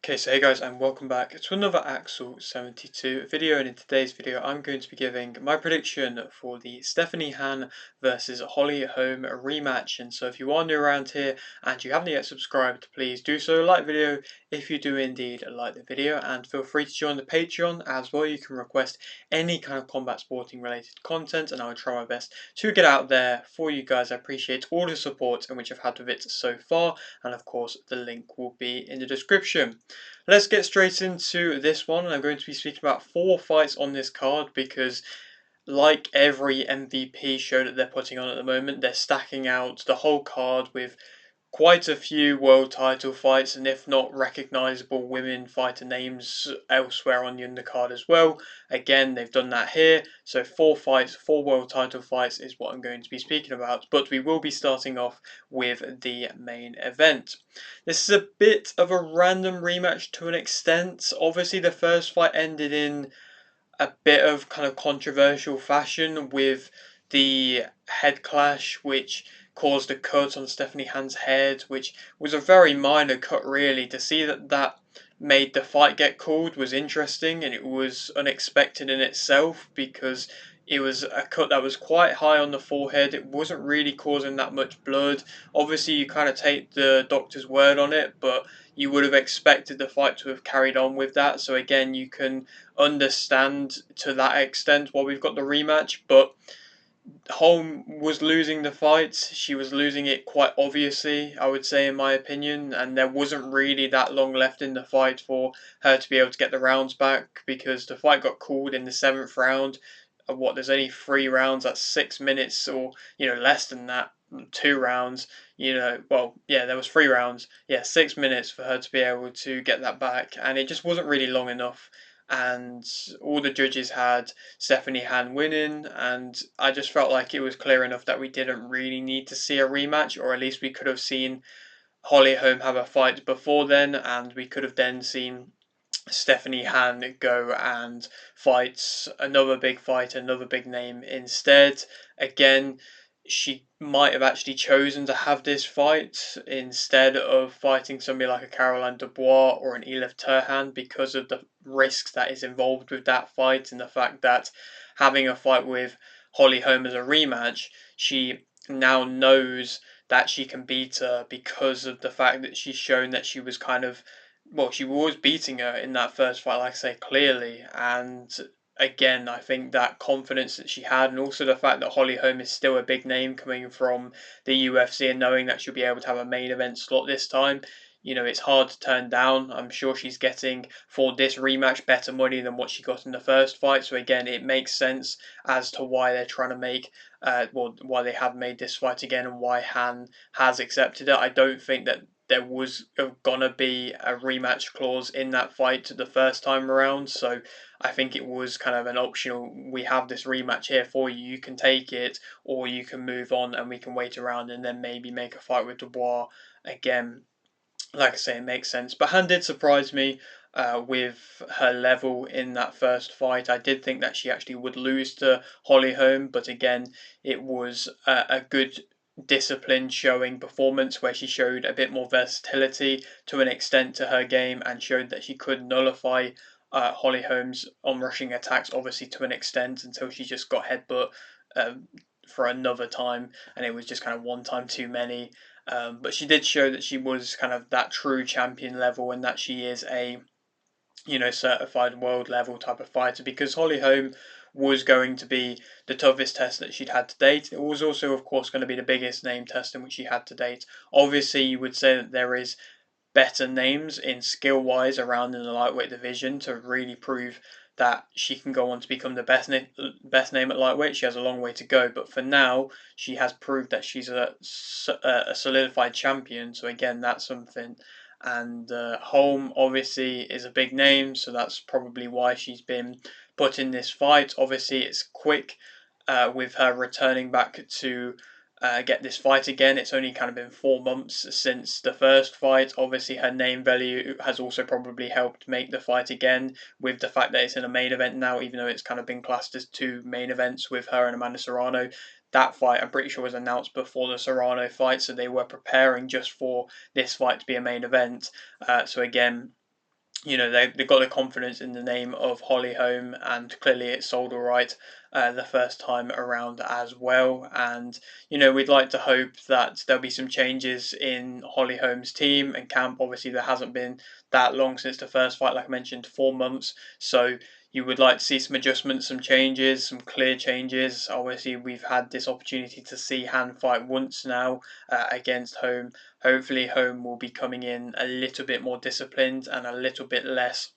Okay, so hey guys, and welcome back to another Axel 72 video, and in today's video I'm going to be giving my prediction for the Stephanie Han versus Holly Holm rematch. And so if you are new around here and you haven't yet subscribed, please do so, like the video if you do indeed like the video, and feel free to join the Patreon as well. You can request any kind of combat sporting related content and I'll try my best to get out there for you guys. I appreciate all the support in which I've had with it so far, and of course the link will be in the description. Let's get straight into this one. I'm going to be speaking about 4 fights on this card because, like every MVP show that they're putting on at the moment, they're stacking out the whole card with quite a few world title fights, and if not recognisable women fighter names elsewhere on the undercard as well. Again, they've done that here. So 4 fights, 4 world title fights is what I'm going to be speaking about. But we will be starting off with the main event. This is a bit of a random rematch to an extent. Obviously, the first fight ended in a bit of kind of controversial fashion with the head clash, which caused a cut on Stephanie Han's head, which was a very minor cut really. To see that made the fight get called was interesting, and it was unexpected in itself because it was a cut that was quite high on the forehead. It wasn't really causing that much blood. Obviously, you kind of take the doctor's word on it, but you would have expected the fight to have carried on with that. So again, you can understand to that extent why we've got the rematch, but Holm was losing the fight. She was losing it quite obviously, I would say, in my opinion, and there wasn't really that long left in the fight for her to be able to get the rounds back because the fight got called in the 7th round. There's only 3 rounds, that's 6 minutes, or less than that, 2 rounds. There was 3 rounds. 6 minutes for her to be able to get that back, and it just wasn't really long enough. And all the judges had Stephanie Han winning, and I just felt like it was clear enough that we didn't really need to see a rematch, or at least we could have seen Holly Holm have a fight before then, and we could have then seen Stephanie Han go and fight another big fight, another big name instead. Again, she might have actually chosen to have this fight instead of fighting somebody like a Caroline Dubois or an Elif Turhan because of the risks that is involved with that fight, and the fact that having a fight with Holly Holm as a rematch, she now knows that she can beat her because of the fact that she's shown that she was she was beating her in that first fight, like I say, clearly. And again, I think that confidence that she had, and also the fact that Holly Holm is still a big name coming from the UFC, and knowing that she'll be able to have a main event slot this time, it's hard to turn down. I'm sure she's getting, for this rematch, better money than what she got in the first fight. So again, it makes sense as to why they're trying to make, why they have made this fight again, and why Han has accepted it. I don't think that there was gonna be a rematch clause in that fight the first time around, so I think it was kind of an optional. We have this rematch here for you. You can take it, or you can move on, and we can wait around and then maybe make a fight with Dubois again. Like I say, it makes sense. But Han did surprise me with her level in that first fight. I did think that she actually would lose to Holly Holm, but again, it was a good disciplined showing performance where she showed a bit more versatility to an extent to her game, and showed that she could nullify Holly Holm's on-rushing attacks, obviously to an extent, until she just got headbutt for another time, and it was just kind of one time too many. But she did show that she was kind of that true champion level, and that she is a certified world level type of fighter, because Holly Holm was going to be the toughest test that she'd had to date. It was also, of course, going to be the biggest name test in which she had to date. Obviously, you would say that there is better names in skill wise around in the lightweight division to really prove that she can go on to become the best name at lightweight. She has a long way to go, but for now, she has proved that she's a solidified champion. So again, that's something. And Holm obviously is a big name, so that's probably why she's been put in this fight. Obviously, it's quick with her returning back to get this fight again. It's only kind of been 4 months since the first fight. Obviously, her name value has also probably helped make the fight again, with the fact that it's in a main event now, even though it's kind of been classed as 2 main events with her and Amanda Serrano. That fight, I'm pretty sure, was announced before the Serrano fight, so they were preparing just for this fight to be a main event. So again, they've got the confidence in the name of Holly Holm, and clearly it sold all right the first time around as well. And we'd like to hope that there'll be some changes in Holly Holm's team and camp. Obviously, there hasn't been that long since the first fight, like I mentioned, 4 months. So you would like to see some adjustments, some changes, some clear changes. Obviously, we've had this opportunity to see Han fight once now against Holm. Hopefully, Holm will be coming in a little bit more disciplined and a little bit less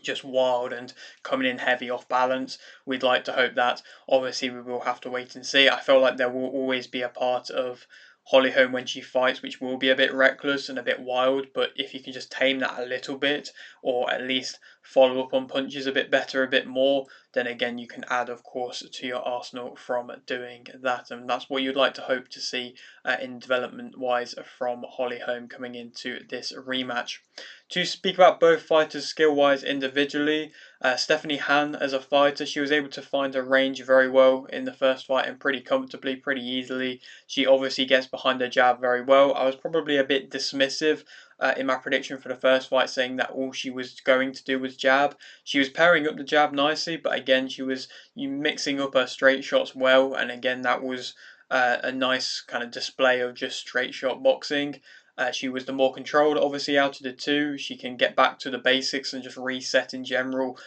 just wild and coming in heavy off balance. We'd like to hope that. Obviously, we will have to wait and see. I feel like there will always be a part of Holly Holm when she fights, which will be a bit reckless and a bit wild. But if you can just tame that a little bit, or at least follow up on punches a bit better, a bit more, then again you can add, of course, to your arsenal from doing that. And that's what you'd like to hope to see in development wise from Holly Holm coming into this rematch. To speak about both fighters skill wise individually, Stephanie Han as a fighter, she was able to find her range very well in the first fight and pretty comfortably, pretty easily. She obviously gets behind her jab very well. I was probably a bit dismissive in my prediction for the first fight, saying that all she was going to do was jab. She was pairing up the jab nicely, but again, she was mixing up her straight shots well, and again, that was a nice kind of display of just straight shot boxing. She was the more controlled, obviously, out of the two. She can get back to the basics and just reset in general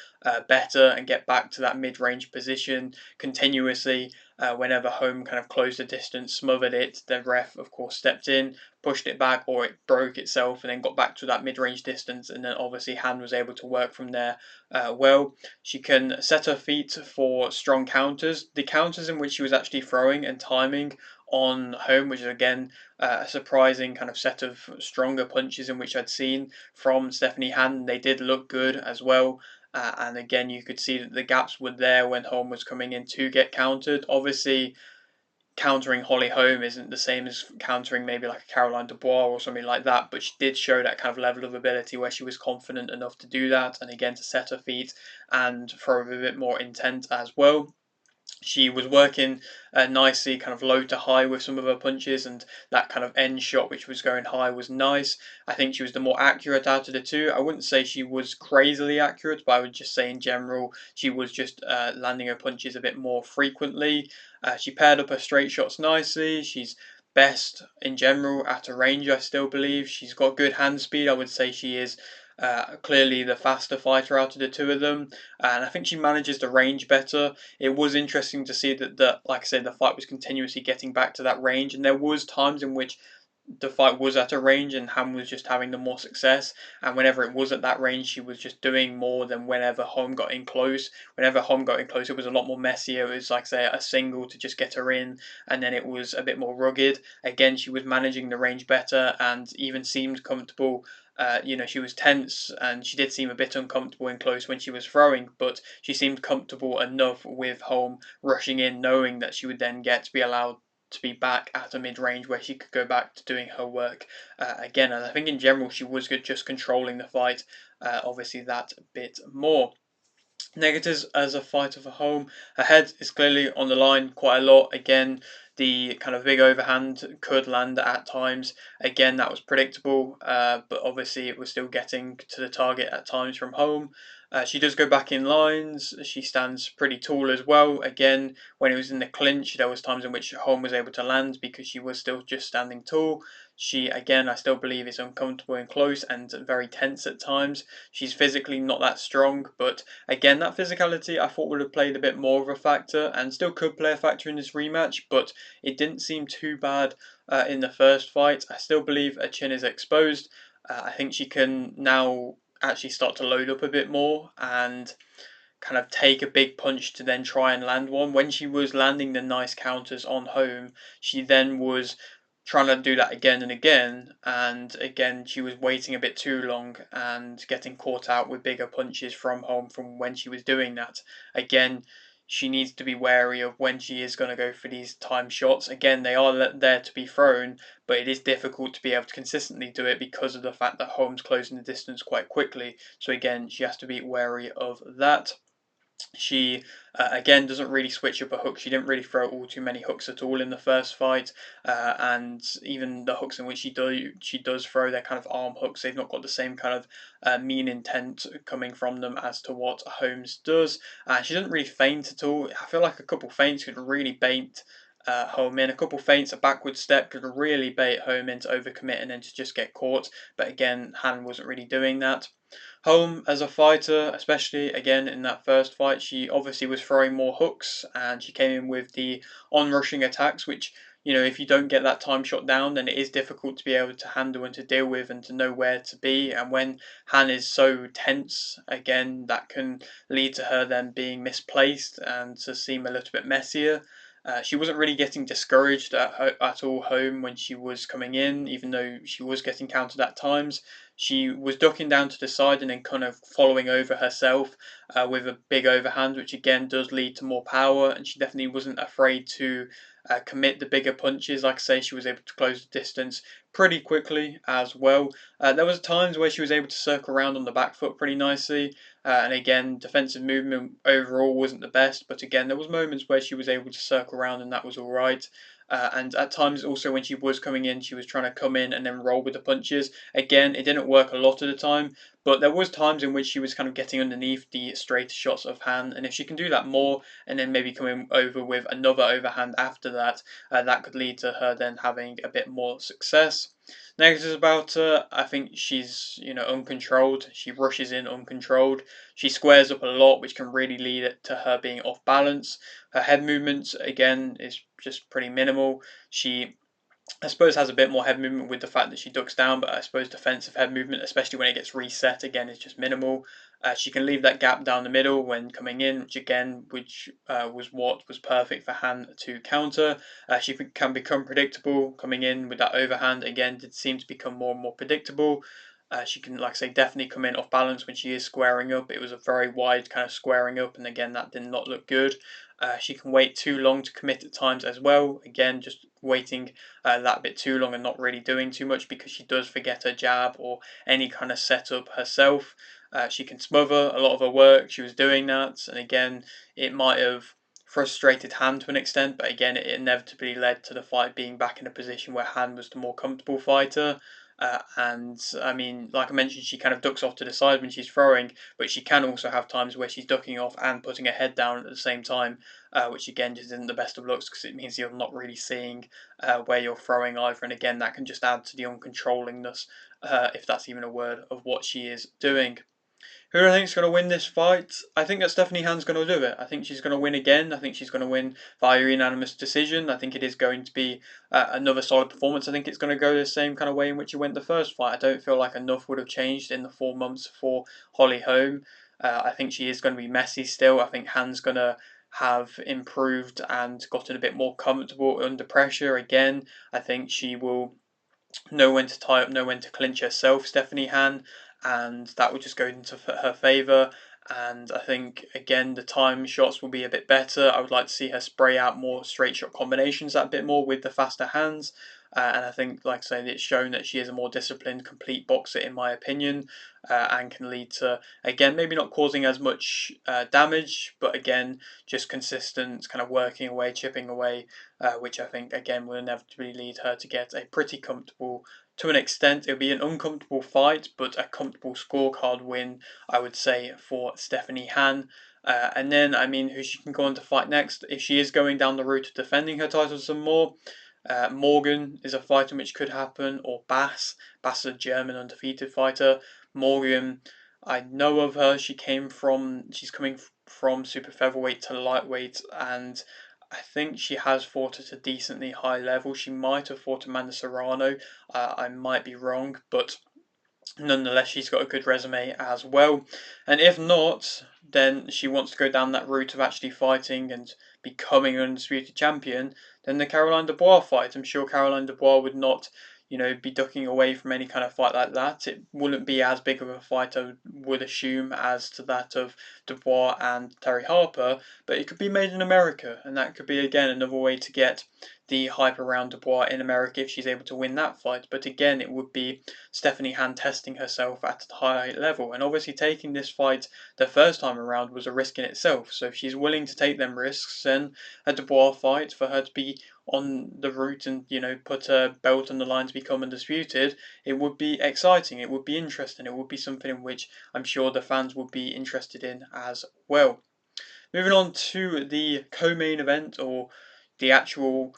better and get back to that mid range position continuously. Whenever Holm kind of closed the distance, smothered it, the ref, of course, stepped in, pushed it back, or it broke itself and then got back to that mid range distance. And then obviously, Han was able to work from there well. She can set her feet for strong counters. The counters in which she was actually throwing and timing on Holm, which is again a surprising kind of set of stronger punches in which I'd seen from Stephanie Han. They did look good as well. And again, you could see that the gaps were there when Holm was coming in to get countered. Obviously, countering Holly Holm isn't the same as countering maybe like a Caroline Dubois or something like that, but she did show that kind of level of ability where she was confident enough to do that, and again to set her feet and throw a bit more intent as well. She was working nicely, kind of low to high with some of her punches, and that kind of end shot, which was going high, was nice. I think she was the more accurate out of the two. I wouldn't say she was crazily accurate, but I would just say in general, she was just landing her punches a bit more frequently. She paired up her straight shots nicely. She's best in general at a range, I still believe. She's got good hand speed. I would say she is clearly the faster fighter out of the two of them, and I think she manages the range better. It was interesting to see that like I said, the fight was continuously getting back to that range, and there was times in which the fight was at a range and Han was just having the more success, and whenever it was at that range she was just doing more than whenever Holm got in close. Whenever Holm got in close, it was a lot more messier. It was like, say, a single to just get her in, and then it was a bit more rugged. Again, she was managing the range better and even seemed comfortable. She was tense and she did seem a bit uncomfortable in close when she was throwing, but she seemed comfortable enough with Holm rushing in, knowing that she would then get to be allowed to be back at a mid range where she could go back to doing her work again. And I think in general she was good, just controlling the fight, obviously that bit more. Negatives as a fighter for Holm. Her head is clearly on the line quite a lot. Again, the kind of big overhand could land at times. Again, that was predictable, but obviously it was still getting to the target at times from Holm. She does go back in lines. She stands pretty tall as well. Again, when it was in the clinch, there was times in which Holm was able to land because she was still just standing tall. She, again, I still believe is uncomfortable in close and very tense at times. She's physically not that strong, but again, that physicality I thought would have played a bit more of a factor and still could play a factor in this rematch, but it didn't seem too bad in the first fight. I still believe her chin is exposed. I think she can now actually start to load up a bit more and kind of take a big punch to then try and land one. When she was landing the nice counters on Holm, she then was trying to do that again and again, and again she was waiting a bit too long and getting caught out with bigger punches from Holm from when she was doing that. Again, she needs to be wary of when she is going to go for these time shots. Again, they are there to be thrown, but it is difficult to be able to consistently do it because of the fact that Holm's closing the distance quite quickly. So again, she has to be wary of that. She again doesn't really switch up her hook. She didn't really throw all too many hooks at all in the first fight, and even the hooks in which she does throw, they're kind of arm hooks. They've not got the same kind of mean intent coming from them as to what Holmes does. She doesn't really feint at all. I feel like a couple feints could really bait Holm in. A couple feints, a backward step could really bait Holm into overcommit and then to just get caught. But again, Han wasn't really doing that. Holm, as a fighter, especially again in that first fight, she obviously was throwing more hooks and she came in with the on-rushing attacks, which, you know, if you don't get that time shot down, then it is difficult to be able to handle and to deal with and to know where to be. And when Han is so tense, again, that can lead to her then being misplaced and to seem a little bit messier. She wasn't really getting discouraged at all home when she was coming in, even though she was getting countered at times. She was ducking down to the side and then kind of following over herself with a big overhand, which again does lead to more power. And she definitely wasn't afraid to commit the bigger punches. Like I say, she was able to close the distance pretty quickly as well. There was times where she was able to circle around on the back foot pretty nicely. And again, defensive movement overall wasn't the best, but again, there was moments where she was able to circle around and that was all right. And at times also when she was coming in, she was trying to come in and then roll with the punches. Again, it didn't work a lot of the time, but there was times in which she was kind of getting underneath the straight shots of Han, and if she can do that more, and then maybe coming over with another overhand after that, that could lead to her then having a bit more success. Negatives about her, I think she's, you know, uncontrolled. She rushes in uncontrolled. She squares up a lot, which can really lead to her being off balance. Her head movements, again, is just pretty minimal. She, I suppose, has a bit more head movement with the fact that she ducks down, but I suppose defensive head movement, especially when it gets reset, again, is just minimal. She can leave that gap down the middle when coming in, which was what was perfect for Han to counter. She can become predictable coming in with that overhand. Again, did seem to become more and more predictable. She can, like I say, definitely come in off balance when she is squaring up. It was a very wide kind of squaring up, and again, that did not look good. She can wait too long to commit at times as well. Again, just waiting that bit too long and not really doing too much because she does forget her jab or any kind of setup herself. She can smother a lot of her work. She was doing that, and again, it might have frustrated Han to an extent, but again, it inevitably led to the fight being back in a position where Han was the more comfortable fighter. And I mean, like I mentioned, she kind of ducks off to the side when she's throwing, but she can also have times where she's ducking off and putting her head down at the same time, which again just isn't the best of looks because it means you're not really seeing where you're throwing either. And again, that can just add to the uncontrollingness, if that's even a word, of what she is doing. Who do I think is going to win this fight? I think that Stephanie Han's going to do it. I think she's going to win again. I think she's going to win via unanimous decision. I think it is going to be another solid performance. I think it's going to go the same kind of way in which it went the first fight. I don't feel like enough would have changed in the 4 months for Holly Holm. I think she is going to be messy still. I think Han's going to have improved and gotten a bit more comfortable under pressure again. I think she will know when to tie up, know when to clinch herself, Stephanie Han, and that would just go into her favour. And I think again the time shots will be a bit better. I would like to see her spray out more straight shot combinations that bit more with the faster hands. And I think, like I said, it's shown that she is a more disciplined, complete boxer in my opinion, and can lead to again maybe not causing as much damage, but again just consistent kind of working away, chipping away, which I think again will inevitably lead her to get a pretty comfortable, to an extent, it'll be an uncomfortable fight, but a comfortable scorecard win, I would say, for Stephanie Han. And then, I mean, who she can go on to fight next, if she is going down the route of defending her title some more. Morgan is a fight in which could happen, or Bass. Bass is a German undefeated fighter. Morgan, I know of her. She's coming from super featherweight to lightweight, and I think she has fought at a decently high level. She might have fought Amanda Serrano. I might be wrong, but nonetheless, she's got a good resume as well. And if not, then she wants to go down that route of actually fighting and becoming an undisputed champion. Then the Caroline Dubois fight. I'm sure Caroline Dubois would not, you know, be ducking away from any kind of fight like that. It wouldn't be as big of a fight, I would assume, as to that of Dubois and Terry Harper, but it could be made in America, and that could be again another way to get the hype around Dubois in America if she's able to win that fight. But again, it would be Stephanie Han testing herself at a high level. And obviously, taking this fight the first time around was a risk in itself. So if she's willing to take them risks, then a Dubois fight for her to be on the route and put a belt on the line to become undisputed, it would be exciting. It would be interesting. It would be something in which I'm sure the fans would be interested in as well. Moving on to the co-main event, or the actual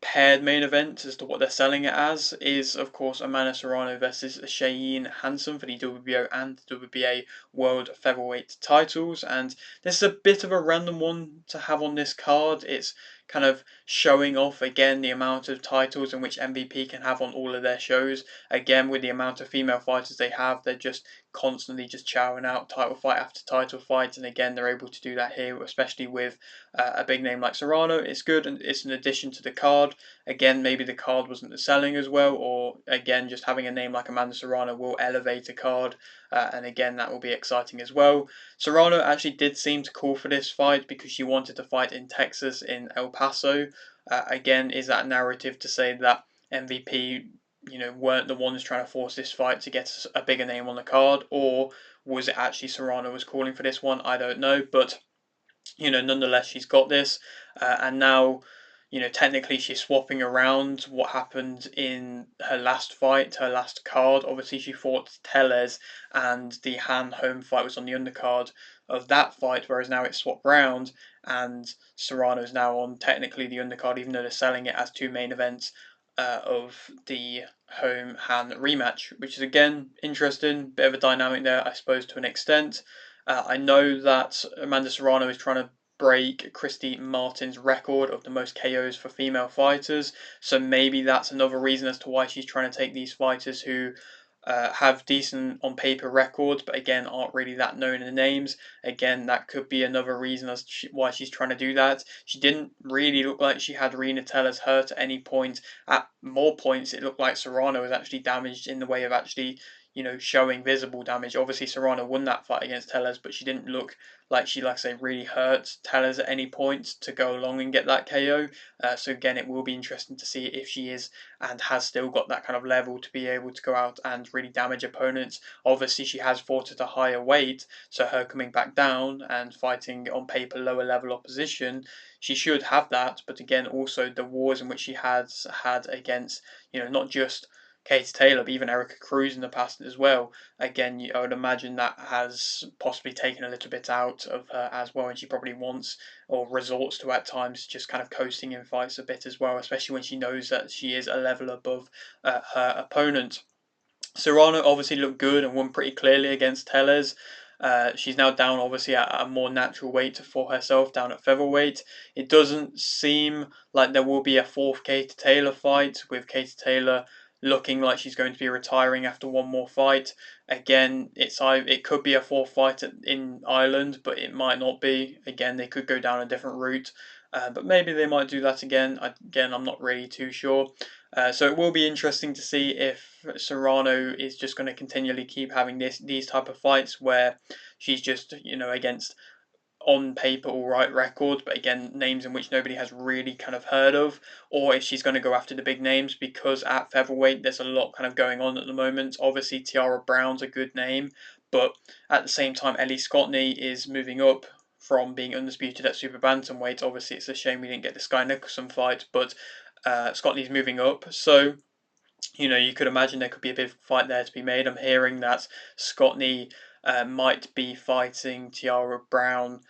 paired main event as to what they're selling it as, is of course Amanda Serrano versus Cheyenne Hanson for the WBO and WBA World Featherweight titles. And this is a bit of a random one to have on this card. It's kind of showing off again the amount of titles in which MVP can have on all of their shows. Again, with the amount of female fighters they have, they're just constantly just chowing out title fight after title fight, and again they're able to do that here, especially with a big name like Serrano. It's good and it's an addition to the card. Again, maybe the card wasn't selling as well, or again just having a name like Amanda Serrano will elevate a card, and again that will be exciting as well. Serrano actually did seem to call for this fight because she wanted to fight in Texas, in El Paso. Again, is that narrative to say that MVP weren't the ones trying to force this fight to get a bigger name on the card, or was it actually Serrano was calling for this one? I don't know, but nonetheless, she's got this, and now, technically she's swapping around what happened in her last fight, her last card. Obviously, she fought Tellez, and the Han home fight was on the undercard of that fight, whereas now it's swapped round, and Serrano's now on technically the undercard, even though they're selling it as two main events of the Holm Han rematch, which is again interesting, bit of a dynamic there, I suppose, to an extent. I know that Amanda Serrano is trying to break Christy Martin's record of the most KOs for female fighters, so maybe that's another reason as to why she's trying to take these fighters who have decent on paper records, but again aren't really that known in the names. Again, that could be another reason as to why she's trying to do that. She didn't really look like she had Rena Tellez hurt at any point. At more points, it looked like Serrano was actually damaged in the way of actually showing visible damage. Obviously, Serrano won that fight against Tellez, but she didn't look like she, like I say, really hurt Tellez at any point to go along and get that KO. So again, it will be interesting to see if she is and has still got that kind of level to be able to go out and really damage opponents. Obviously, she has fought at a higher weight, so her coming back down and fighting on paper lower level opposition, she should have that. But again, also the wars in which she has had against, not just Katie Taylor, but even Erica Cruz in the past as well. Again, I would imagine that has possibly taken a little bit out of her as well, and she probably wants or resorts to at times just kind of coasting in fights a bit as well, especially when she knows that she is a level above her opponent. Serrano obviously looked good and won pretty clearly against Tellez. She's now down obviously at a more natural weight for herself, down at featherweight. It doesn't seem like there will be a fourth Katie Taylor fight, with Katie Taylor looking like she's going to be retiring after one more fight. Again, it could be a fourth fight in Ireland, but it might not be. Again, they could go down a different route, but maybe they might do that again. Again, I'm not really too sure. So it will be interesting to see if Serrano is just going to continually keep having these type of fights where she's just against on paper all right records, but again names in which nobody has really kind of heard of, or if she's going to go after the big names, because at featherweight there's a lot kind of going on at the moment. Obviously Tiara Brown's a good name, but at the same time Ellie Scotney is moving up from being undisputed at super bantamweight. Obviously it's a shame we didn't get the Sky Nicholson fight, but Scotney's moving up, so you could imagine there could be a big fight there to be made. I'm hearing that Scotney might be fighting Tiara Brown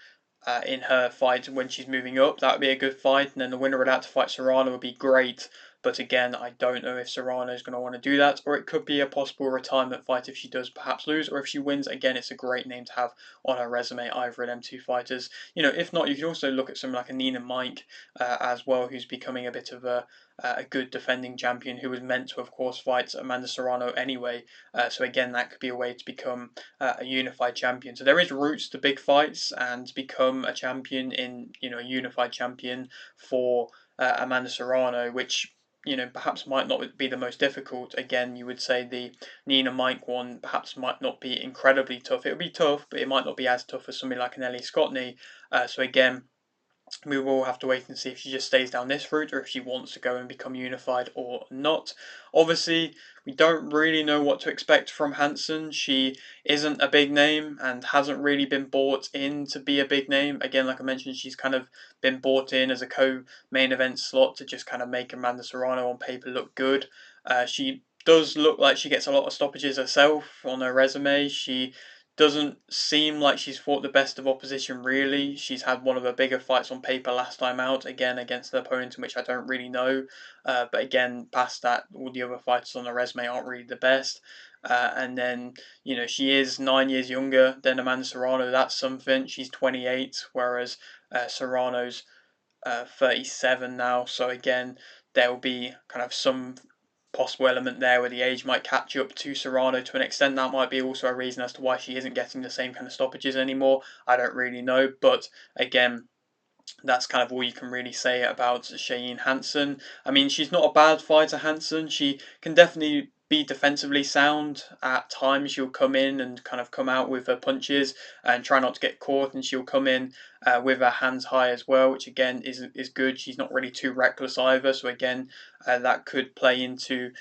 in her fight when she's moving up. That would be a good fight, and then the winner would have to fight Serrano would be great. But again, I don't know if Serrano is going to want to do that, or it could be a possible retirement fight if she does perhaps lose, or if she wins. Again, it's a great name to have on her resume, either of them two fighters. If not, you could also look at someone like a Nina Meinke as well, who's becoming a bit of a good defending champion who was meant to, of course, fight Amanda Serrano anyway. So again, that could be a way to become a unified champion. So there is routes to big fights and become a champion in, a unified champion for Amanda Serrano, which perhaps might not be the most difficult. Again, you would say the Nina Meinke one perhaps might not be incredibly tough. It would be tough, but it might not be as tough as somebody like an Ellie Scotney. So again, We will have to wait and see if she just stays down this route or if she wants to go and become unified or not. Obviously, we don't really know what to expect from Hanson. She isn't a big name and hasn't really been bought in to be a big name. Again, like I mentioned, she's kind of been bought in as a co-main event slot to just kind of make Amanda Serrano on paper look good. She does look like she gets a lot of stoppages herself on her resume. She doesn't seem like she's fought the best of opposition, really. She's had one of her bigger fights on paper last time out, again against an opponent in which I don't really know. But again, past that, all the other fighters on her resume aren't really the best. And then, she is 9 years younger than Amanda Serrano. That's something. She's 28, whereas Serrano's 37 now. So again, there will be kind of some possible element there where the age might catch up to Serrano to an extent. That might be also a reason as to why she isn't getting the same kind of stoppages anymore. I don't really know, but again, that's kind of all you can really say about Cheyenne Hanson. I mean, she's not a bad fighter, Hanson. She can definitely be defensively sound. At times, she'll come in and kind of come out with her punches and try not to get caught, and she'll come in with her hands high as well, which again is good. She's not really too reckless either, so again, that could play into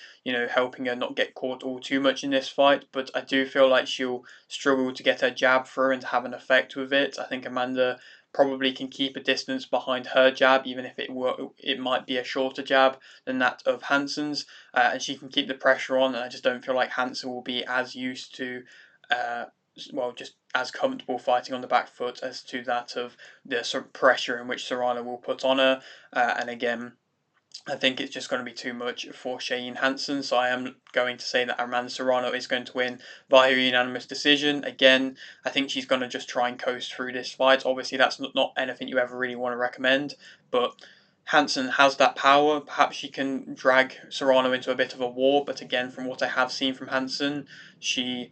helping her not get caught all too much in this fight. But I do feel like she'll struggle to get her jab through and to have an effect with it. I think Amanda probably can keep a distance behind her jab, even if it might be a shorter jab than that of Hanson's, and she can keep the pressure on. And I just don't feel like Hanson will be as used to, just as comfortable fighting on the back foot as to that of the sort of pressure in which Serrano will put on her. And again, I think it's just going to be too much for Cheyenne Hanson, so I am going to say that Amanda Serrano is going to win via unanimous decision. Again, I think she's going to just try and coast through this fight. Obviously, that's not anything you ever really want to recommend, but Hanson has that power. Perhaps she can drag Serrano into a bit of a war, but again, from what I have seen from Hanson, she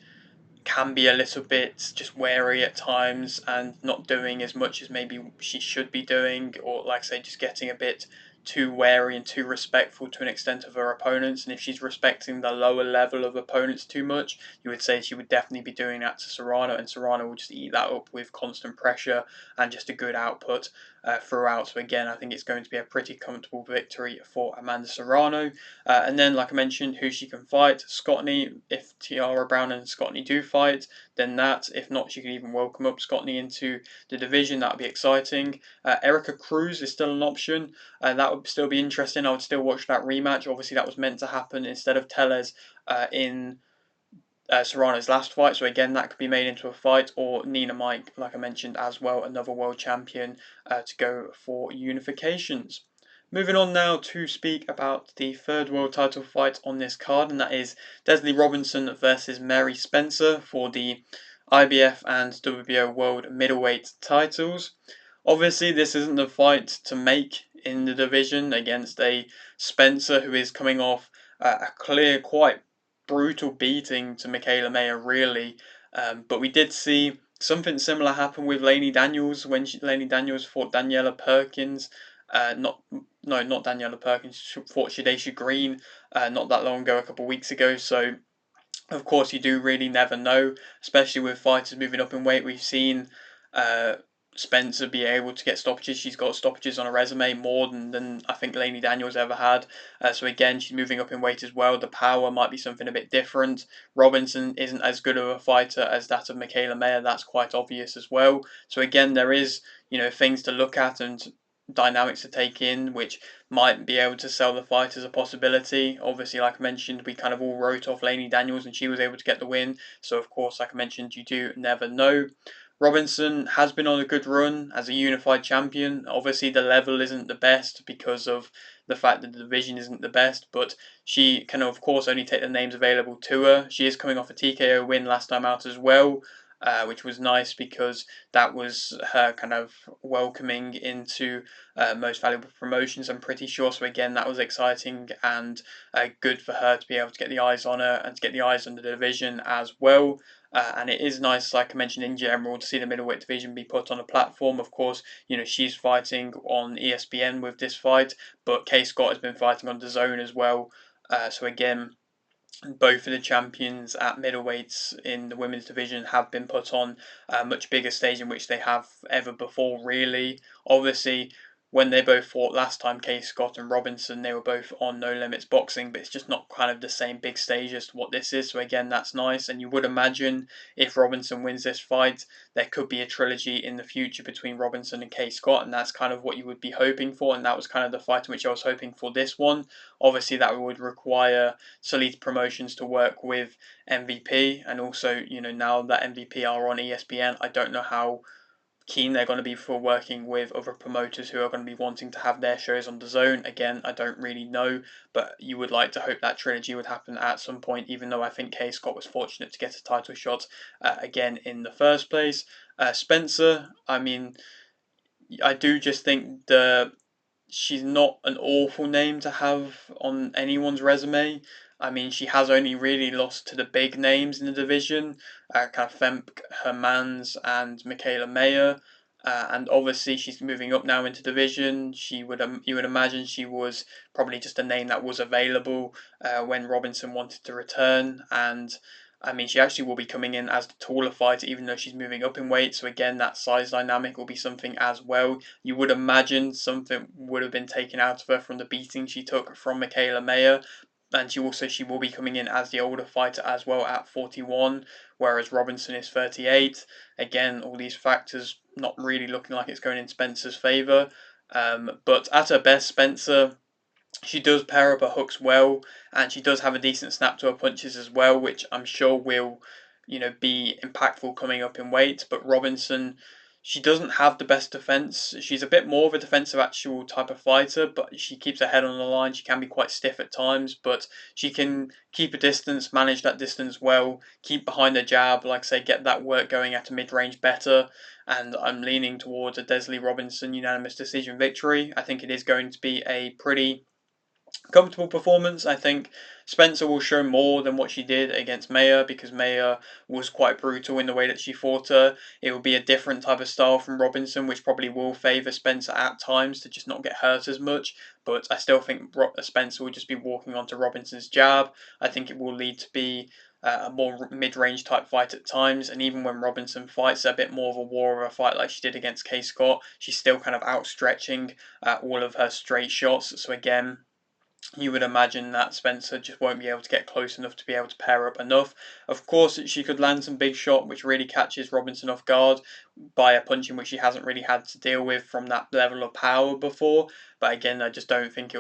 can be a little bit just wary at times and not doing as much as maybe she should be doing, or like I say, just getting a bit too wary and too respectful to an extent of her opponents. And if she's respecting the lower level of opponents too much, you would say she would definitely be doing that to Serrano, and Serrano will just eat that up with constant pressure and just a good output throughout. So again, I think it's going to be a pretty comfortable victory for Amanda Serrano. And then, like I mentioned, who she can fight: Scotney. If Tiara Brown and Scotney do fight, then that. If not, she can even welcome up Scotney into the division. That would be exciting. Erica Cruz is still an option. That would still be interesting. I would still watch that rematch. Obviously, that was meant to happen instead of Tellez in Serrano's last fight. So again, that could be made into a fight. Or Nina Meinke, like I mentioned as well, another world champion to go for unifications. Moving on now to speak about the third world title fight on this card, and that is Desley Robinson versus Mary Spencer for the IBF and WBO World Middleweight titles. Obviously, this isn't the fight to make in the division against a Spencer who is coming off a clear, quite brutal beating to Michaela Mayer, really. But we did see something similar happen with Lainey Daniels when Lainey Daniels fought Daniela Perkins. Not Daniela Perkins. She fought Shadesha Green not that long ago, a couple of weeks ago. So of course, you do really never know, especially with fighters moving up in weight. We've seen uh, Spencer be able to get stoppages. She's got stoppages on her resume more than I think Lainey Daniels ever had. So again, she's moving up in weight as well. The power might be something a bit different. Robinson isn't as good of a fighter as that of Michaela Mayer. That's quite obvious as well. So again, there is things to look at and dynamics to take in, which might be able to sell the fight as a possibility. Obviously, like I mentioned, we kind of all wrote off Lainey Daniels and she was able to get the win. So, of course, like I mentioned, you do never know. Robinson has been on a good run as a unified champion. Obviously, the level isn't the best because of the fact that the division isn't the best, but she can, of course, only take the names available to her. She is coming off a TKO win last time out as well. Which was nice because that was her kind of welcoming into most valuable promotions, I'm pretty sure. So again, that was exciting and good for her to be able to get the eyes on her and to get the eyes on the division as well. And it is nice, like I mentioned, in general, to see the middleweight division be put on a platform. Of course, she's fighting on ESPN with this fight, but Kay Scott has been fighting on DAZN as well. So again, both of the champions at middleweights in the women's division have been put on a much bigger stage in which they have ever before, really. Obviously, when they both fought last time, Kay Scott and Robinson, they were both on No Limits Boxing, but it's just not kind of the same big stage as to what this is. So again, that's nice. And you would imagine if Robinson wins this fight, there could be a trilogy in the future between Robinson and Kay Scott, and that's kind of what you would be hoping for. And that was kind of the fight in which I was hoping for this one. Obviously, that would require Solid Promotions to work with MVP, and also, now that MVP are on ESPN, I don't know how keen they're going to be for working with other promoters who are going to be wanting to have their shows on the zone. Again, I don't really know, but you would like to hope that trilogy would happen at some point, even though I think Kay Scott was fortunate to get a title shot again in the first place. Spencer, I mean, I do just think she's not an awful name to have on anyone's resume. I mean, she has only really lost to the big names in the division, kind of Femke Hermans and Michaela Mayer. And obviously, she's moving up now into division. You would imagine she was probably just a name that was available when Robinson wanted to return. And I mean, she actually will be coming in as the taller fighter, even though she's moving up in weight. So again, that size dynamic will be something as well. You would imagine something would have been taken out of her from the beating she took from Michaela Mayer. And she will be coming in as the older fighter as well at 41, whereas Robinson is 38. Again, all these factors not really looking like it's going in Spencer's favour. But at her best, Spencer, she does pair up her hooks well, and she does have a decent snap to her punches as well, which I'm sure will, be impactful coming up in weight. But Robinson, she doesn't have the best defense. She's a bit more of a defensive actual type of fighter, but she keeps her head on the line. She can be quite stiff at times, but she can keep a distance, manage that distance well, keep behind the jab, like I say, get that work going at a mid-range better. And I'm leaning towards a Desley Robinson unanimous decision victory. I think it is going to be a pretty comfortable performance. I think Spencer will show more than what she did against Mayer, because Mayer was quite brutal in the way that she fought her. It will be a different type of style from Robinson, which probably will favour Spencer at times to just not get hurt as much. But I still think Spencer will just be walking onto Robinson's jab. I think it will lead to be a more mid-range type fight at times, and even when Robinson fights a bit more of a war of a fight like she did against Kay Scott, she's still kind of outstretching all of her straight shots. So again, you would imagine that Spencer just won't be able to get close enough to be able to pair up enough. Of course, she could land some big shot, which really catches Robinson off guard by a punch in which she hasn't really had to deal with from that level of power before. But again, I just don't think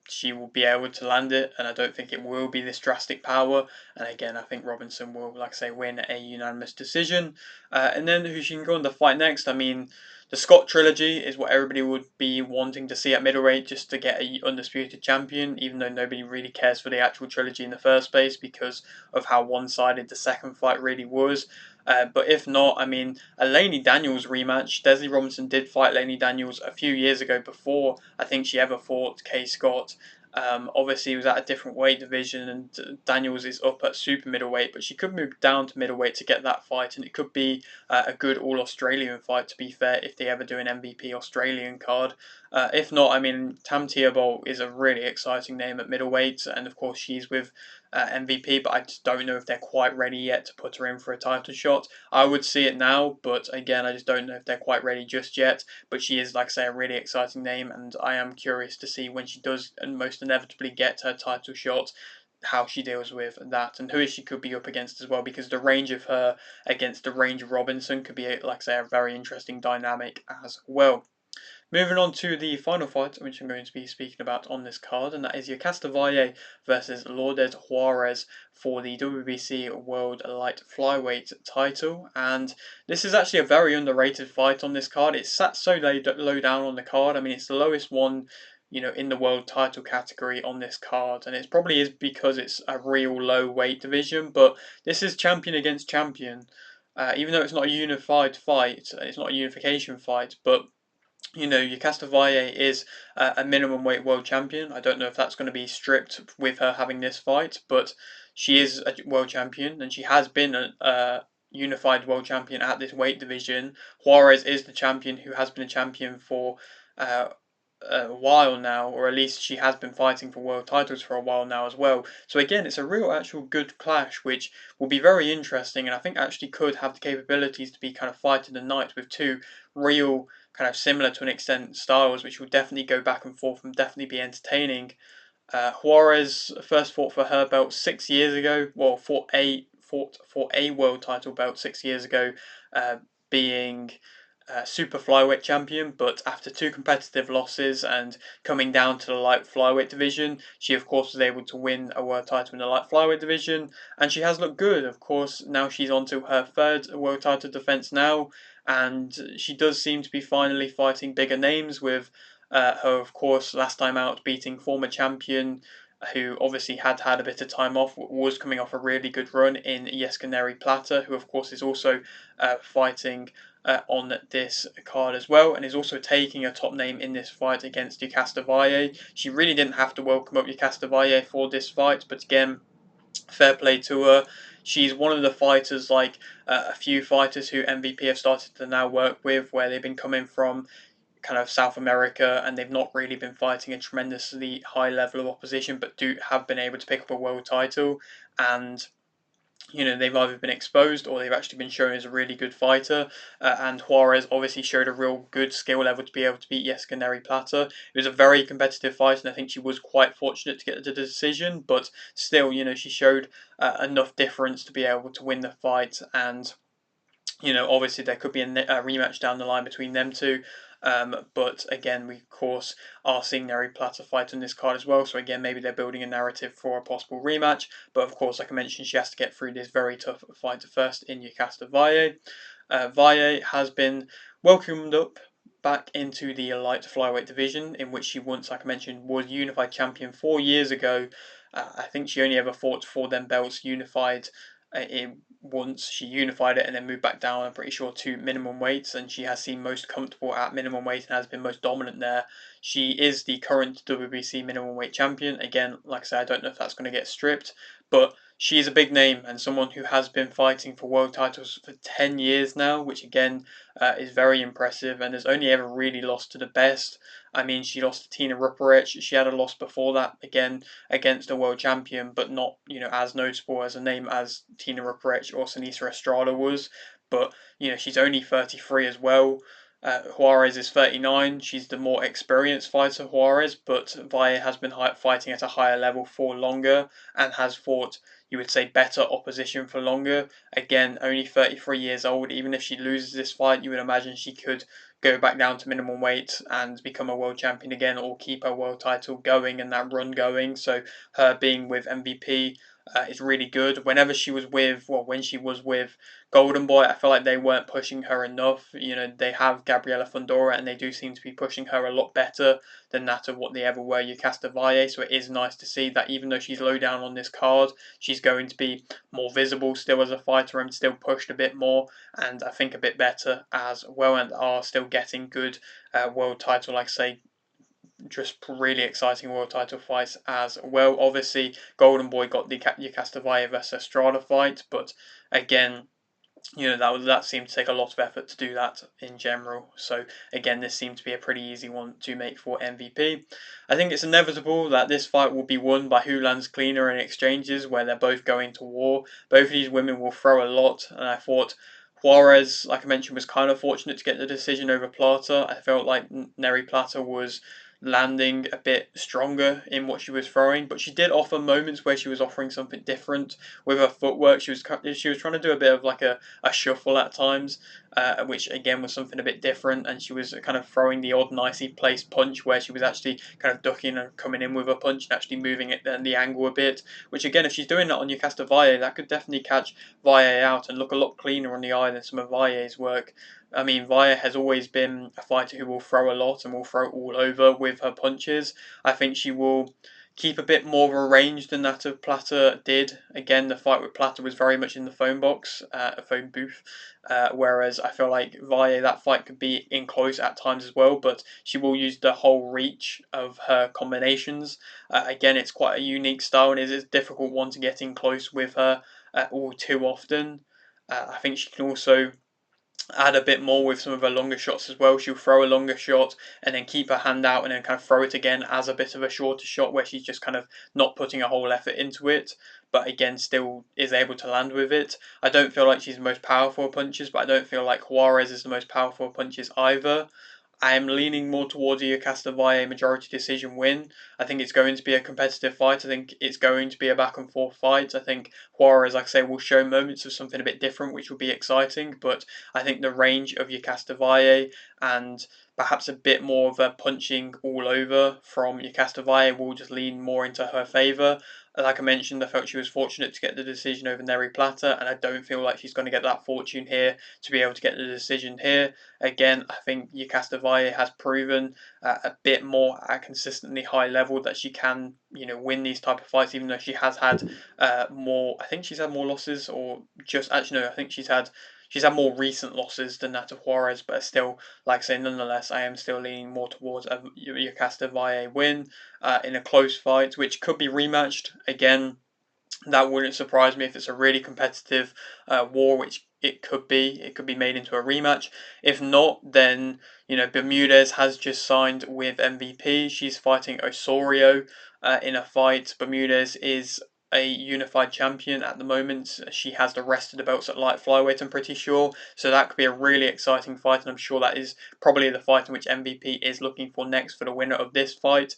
she will be able to land it, and I don't think it will be this drastic power. And again, I think Robinson will, like I say, win a unanimous decision. And then who she can go on to fight next? I mean, the Scott trilogy is what everybody would be wanting to see at middleweight, just to get a undisputed champion, even though nobody really cares for the actual trilogy in the first place because of how one-sided the second fight really was. But if not, I mean, a Laney Daniels rematch. Desley Robinson did fight Laney Daniels a few years ago before I think she ever fought Kay Scott. Obviously, he was at a different weight division, and Daniels is up at super middleweight, but she could move down to middleweight to get that fight, and it could be a good all Australian fight, to be fair, if they ever do an MVP Australian card. If not, I mean, Tam Theobald is a really exciting name at middleweight, and of course, she's with MVP, but I just don't know if they're quite ready yet to put her in for a title shot. I would see it now, but again, I just don't know if they're quite ready just yet. But she is, like I say, a really exciting name, and I am curious to see when she does and most inevitably get her title shot, how she deals with that and who she could be up against as well, because the range of her against the range of Robinson could be, like I say, a very interesting dynamic as well. Moving on to the final fight, which I'm going to be speaking about on this card, and that is Yokasta Valle versus Lourdes Juarez for the WBC World Light Flyweight title. And this is actually a very underrated fight on this card. It's sat so low down on the card. I mean, it's the lowest one, in the world title category on this card, and it probably is because it's a real low weight division. But this is champion against champion. Even though it's not a unified fight, it's not a unification fight, but Yokasta Valle is a minimum weight world champion. I don't know if that's going to be stripped with her having this fight, but she is a world champion, and she has been a unified world champion at this weight division. Juarez is the champion who has been a champion for a while now, or at least she has been fighting for world titles for a while now as well. So again, it's a real actual good clash, which will be very interesting, and I think actually could have the capabilities to be kind of fight of the night with two real kind of similar to an extent styles, which will definitely go back and forth and definitely be entertaining. Juarez first fought for her belt 6 years ago. Well, fought for a world title belt 6 years ago, being Super-Flyweight champion. But after two competitive losses and coming down to the light flyweight division, she of course was able to win a world title in the light flyweight division, and she has looked good. Of course, now she's on to her third world title defense now, and she does seem to be finally fighting bigger names with her, of course, last time out beating former champion, who obviously had a bit of time off, was coming off a really good run in Yeskaneri Plata, who of course is also fighting on this card as well, and is also taking a top name in this fight against Yokasta Valle. She really didn't have to welcome up Yokasta Valle for this fight, but again, fair play to her. She's one of the fighters, like a few fighters who MVP have started to now work with, where they've been coming from kind of South America, and they've not really been fighting a tremendously high level of opposition, but do have been able to pick up a world title. And they've either been exposed or they've actually been shown as a really good fighter. And Juarez obviously showed a real good skill level to be able to beat Yeskaneri Plata. It was a very competitive fight, and I think she was quite fortunate to get the decision. But still, she showed enough difference to be able to win the fight. And obviously there could be a rematch down the line between them two. But again, we of course are seeing Neri Plata fight on this card as well. So again, maybe they're building a narrative for a possible rematch. But of course, like I mentioned, she has to get through this very tough fight first in Yokasta Valle. Valle has been welcomed up back into the light flyweight division, in which she once, like I mentioned, was unified champion 4 years ago. I think she only ever fought for them belts unified once. She unified it and then moved back down, I'm pretty sure, to minimum weights, and she has seemed most comfortable at minimum weight and has been most dominant there. She is the current WBC minimum weight champion. Again, like I said, I don't know if that's going to get stripped, but she is a big name and someone who has been fighting for world titles for 10 years now, which again is very impressive, and has only ever really lost to the best. I mean, she lost to Tina Ruperich. She had a loss before that, again, against a world champion, but not, as notable as a name as Tina Ruperich or Sinisa Estrada was. But, she's only 33 as well. Juarez is 39. She's the more experienced fighter, Juarez, but Valle has been fighting at a higher level for longer and has fought, you would say, better opposition for longer. Again, only 33 years old. Even if she loses this fight, you would imagine she could go back down to minimum weight and become a world champion again, or keep her world title going and that run going. So her being with MVP is really good. When she was with Golden Boy, I feel like they weren't pushing her enough. They have Gabriela Fundora, and they do seem to be pushing her a lot better than that of what they ever were Yokasta Valle. So it is nice to see that even though she's low down on this card, she's going to be more visible still as a fighter and still pushed a bit more, and I think a bit better as well, and are still getting good world title, like I say, just really exciting world title fights as well. Obviously, Golden Boy got the Yokasta Valle versus Estrada fight, but again, that seemed to take a lot of effort to do that in general. So again, this seemed to be a pretty easy one to make for MVP. I think it's inevitable that this fight will be won by who lands cleaner in exchanges, where they're both going to war. Both of these women will throw a lot, and I thought Juarez, like I mentioned, was kind of fortunate to get the decision over Plata. I felt like Neri Plata was landing a bit stronger in what she was throwing, but she did offer moments where she was offering something different with her footwork. She was trying to do a bit of like a shuffle at times, which again was something a bit different, and she was kind of throwing the odd nicely placed punch where she was actually kind of ducking and coming in with a punch and actually moving it then the angle a bit, which again, if she's doing that on Yokasta Valle, that could definitely catch Valle out and look a lot cleaner on the eye than some of Valle's work. I mean, Valle has always been a fighter who will throw a lot and will throw all over with her punches. I think she will keep a bit more of a range than that of Plata did. Again, the fight with Plata was very much in the phone box, a phone booth, whereas I feel like Valle, that fight could be in close at times as well, but she will use the whole reach of her combinations. Again, it's quite a unique style, and it is a difficult one to get in close with her all too often. I think she can also add a bit more with some of her longer shots as well. She'll throw a longer shot and then keep her hand out and then kind of throw it again as a bit of a shorter shot where she's just kind of not putting a whole effort into it, but again still is able to land with it. I don't feel like she's the most powerful of punches, but I don't feel like Juarez is the most powerful of punches either. I am leaning more towards a Yokasta Valle majority decision win. I think it's going to be a competitive fight. I think it's going to be a back and forth fight. I think Juarez, like I say, will show moments of something a bit different, which will be exciting. But I think the range of Yokasta Valle and perhaps a bit more of a punching all over from Yokasta Valle will just lean more into her favour. Like I mentioned, I felt she was fortunate to get the decision over Neri Plata, and I don't feel like she's going to get that fortune here to be able to get the decision here. Again, I think Yokasta Valle has proven a bit more at a consistently high level that she can, win these type of fights, even though she has had more. I think she's had more losses, or just actually no. I think she's had more recent losses than that of Juarez, but still, like I say, nonetheless, I am still leaning more towards a Yokasta Valle win in a close fight, which could be rematched again. That wouldn't surprise me if it's a really competitive war, which it could be. It could be made into a rematch. If not, then Bermudez has just signed with MVP. She's fighting Osorio in a fight. Bermudez is a unified champion at the moment. She has the rest of the belts at light flyweight, I'm pretty sure. So that could be a really exciting fight, and I'm sure that is probably the fight in which MVP is looking for next for the winner of this fight.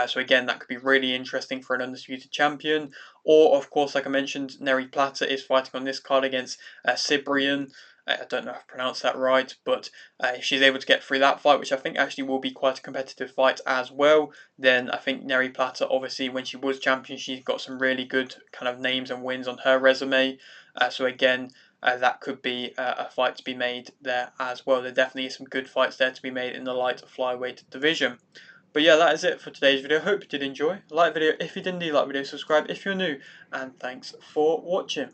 So again, that could be really interesting for an undisputed champion. Or, of course, like I mentioned, Neri Plata is fighting on this card against Cibrian. I don't know if I pronounced that right, but if she's able to get through that fight, which I think actually will be quite a competitive fight as well, then I think Neri Plata, obviously, when she was champion, she's got some really good kind of names and wins on her resume. So again, that could be a fight to be made there as well. There definitely is some good fights there to be made in the light flyweight division. But yeah, that is it for today's video. Hope you did enjoy. Like the video if you didn't, like the video, subscribe if you're new, and thanks for watching.